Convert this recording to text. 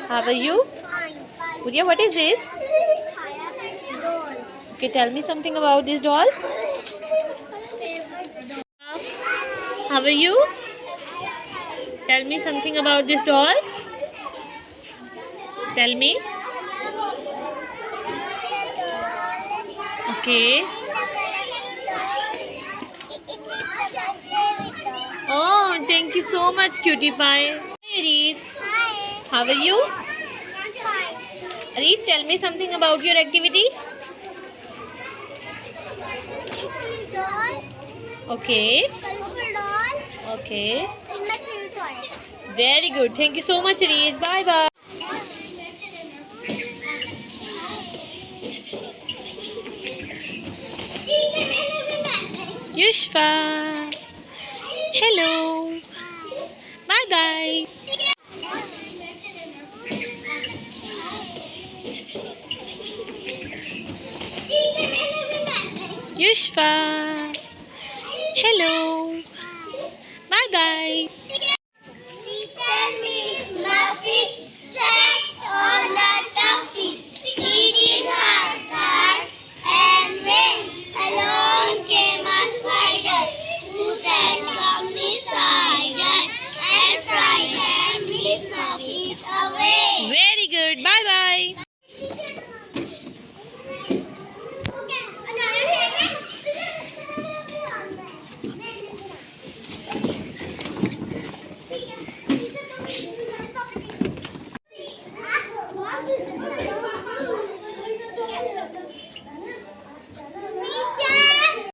How are you? Puriya, what is this? Okay, tell me something about this doll. How are you? Tell me something about this doll. Tell me. Okay. Oh, thank you so much, cutie pie. Hi, Reed. How are you? Reed, tell me something about your activity. Okay. Okay. Very good. Thank you so much, Reed. Bye bye. Yushfa. Hello. Bye bye. Yushfa. Hello.